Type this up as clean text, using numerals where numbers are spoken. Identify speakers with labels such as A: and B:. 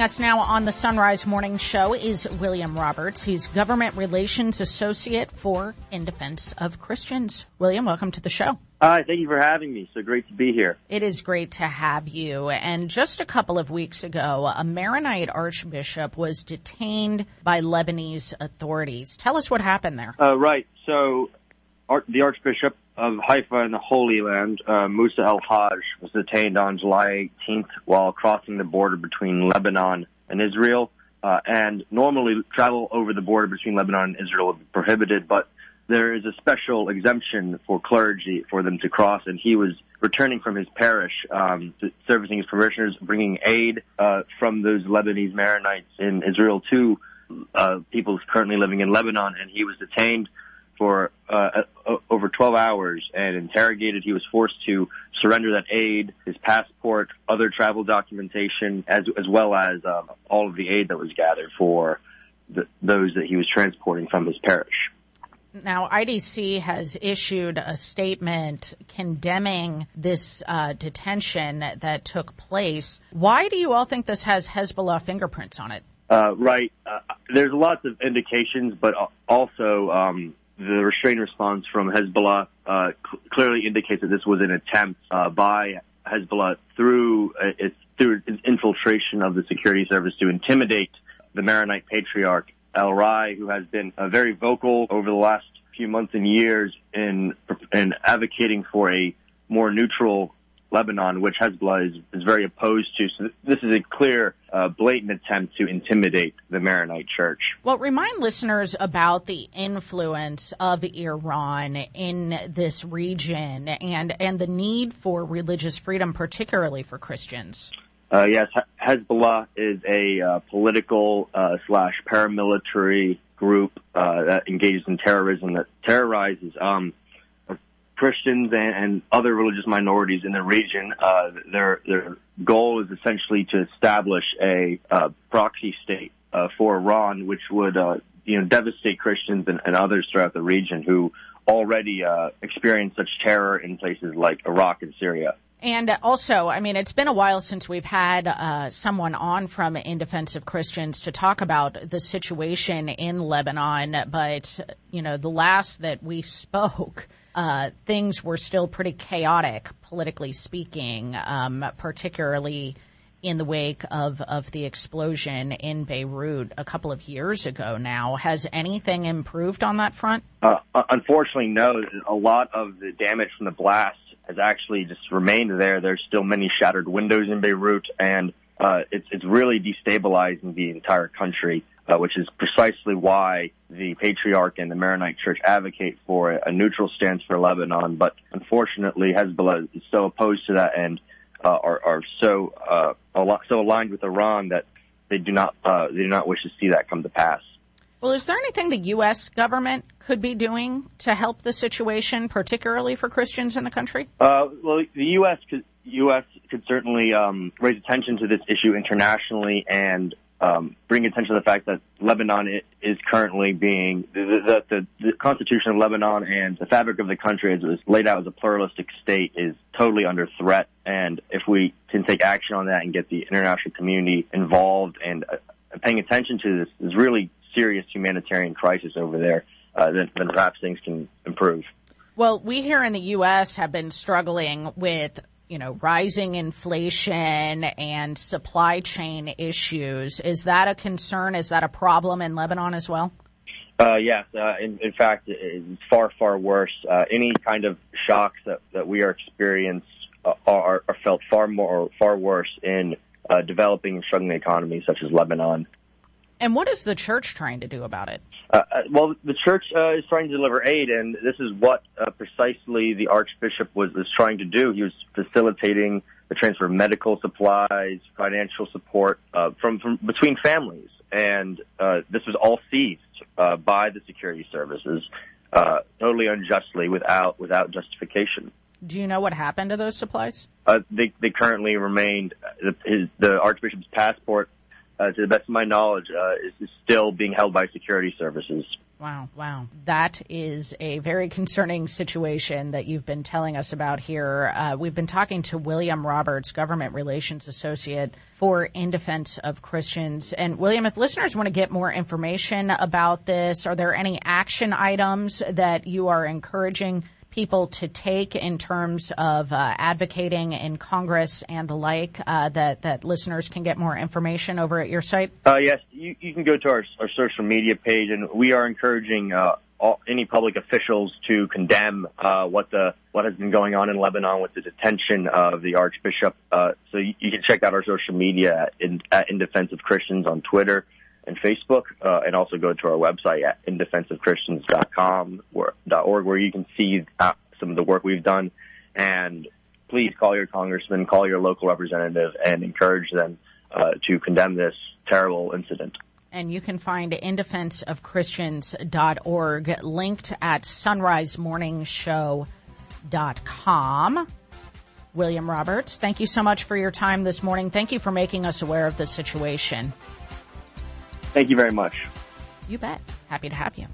A: us now on the Sunrise Morning Show is William Roberts. He's Government Relations Associate for In Defense of Christians. William, welcome to the show.
B: Hi, thank you for having me. So great to be here.
A: It is great to have you. And just a couple of weeks ago, a Maronite Archbishop was detained by Lebanese authorities. Tell us what happened there.
B: Right. So the Archbishop of Haifa in the Holy Land, Musa el-Hajj, was detained on July 18th while crossing the border between Lebanon and Israel. And normally travel over the border between Lebanon and Israel would be prohibited, but there is a special exemption for clergy for them to cross, and he was returning from his parish, servicing his parishioners, bringing aid from those Lebanese Maronites in Israel to people currently living in Lebanon, and he was detained for over 12 hours and interrogated. He was forced to surrender that aid, his passport, other travel documentation, as well as all of the aid that was gathered for those that he was transporting from his parish.
A: Now, IDC has issued a statement condemning this detention that took place. Why do you all think this has Hezbollah fingerprints on it?
B: Right. There's lots of indications, but also the restrained response from Hezbollah clearly indicates that this was an attempt by Hezbollah through its infiltration of the security service to intimidate the Maronite patriarch El-Rai, who has been very vocal over the last few months and years in advocating for a more neutral Lebanon, which Hezbollah is very opposed to. So this is a clear, blatant attempt to intimidate the Maronite Church.
A: Well, remind listeners about the influence of Iran in this region and the need for religious freedom, particularly for Christians.
B: Yes, Hezbollah is a political slash paramilitary group that engages in terrorism, that terrorizes Christians and other religious minorities in the region. Their goal is essentially to establish a proxy state for Iran, which would devastate Christians and others throughout the region who already experience such terror in places like Iraq and Syria.
A: And also, I mean, it's been a while since we've had someone on from In Defense of Christians to talk about the situation in Lebanon. But, the last that we spoke, things were still pretty chaotic, politically speaking, particularly in the wake of the explosion in Beirut a couple of years ago now. Has anything improved on that front?
B: Unfortunately, no. A lot of the damage from the blast has actually just remained there. There's still many shattered windows in Beirut, and it's really destabilizing the entire country, which is precisely why the Patriarch and the Maronite Church advocate for a neutral stance for Lebanon. But unfortunately, Hezbollah is so opposed to that and are so aligned with Iran that they do not wish to see that come to pass.
A: Well, is there anything the U.S. government could be doing to help the situation, particularly for Christians in the country?
B: Well, the U.S. could certainly raise attention to this issue internationally and bring attention to the fact that Lebanon is currently being the Constitution of Lebanon and the fabric of the country, as it was laid out as a pluralistic state, is totally under threat. And if we can take action on that and get the international community involved and paying attention to this, is really serious humanitarian crisis over there, then perhaps things can improve.
A: Well, we here in the U.S. have been struggling with, rising inflation and supply chain issues. Is that a concern? Is that a problem in Lebanon as well?
B: Yes. In fact, it's far, far worse. Any kind of shocks that we are experiencing are felt far worse in developing and struggling economies such as Lebanon.
A: And what is the church trying to do about it?
B: Well, the church is trying to deliver aid, and this is what precisely the Archbishop was trying to do. He was facilitating the transfer of medical supplies, financial support from between families, and this was all seized by the security services, totally unjustly, without justification.
A: Do you know what happened to those supplies?
B: They currently remained. The Archbishop's passport, to the best of my knowledge, is still being held by security services.
A: Wow. That is a very concerning situation that you've been telling us about here. We've been talking to William Roberts, Government Relations Associate for In Defense of Christians. And William, if listeners want to get more information about this, are there any action items that you are encouraging people to take in terms of advocating in Congress and the like, that listeners can get more information over at your site?
B: Yes, you can go to our social media page, and we are encouraging any public officials to condemn what has been going on in Lebanon with the detention of the Archbishop. So you can check out our social media at In Defense of Christians on Twitter and Facebook, and also go to our website at indefenseofchristians.com where you can see some of the work we've done. And please call your congressman, call your local representative, and encourage them to condemn this terrible incident.
A: And you can find indefenseofchristians.org linked at sunrisemorningshow.com. William Roberts, thank you so much for your time this morning. Thank you for making us aware of the situation.
B: Thank you very much.
A: You bet. Happy to have you.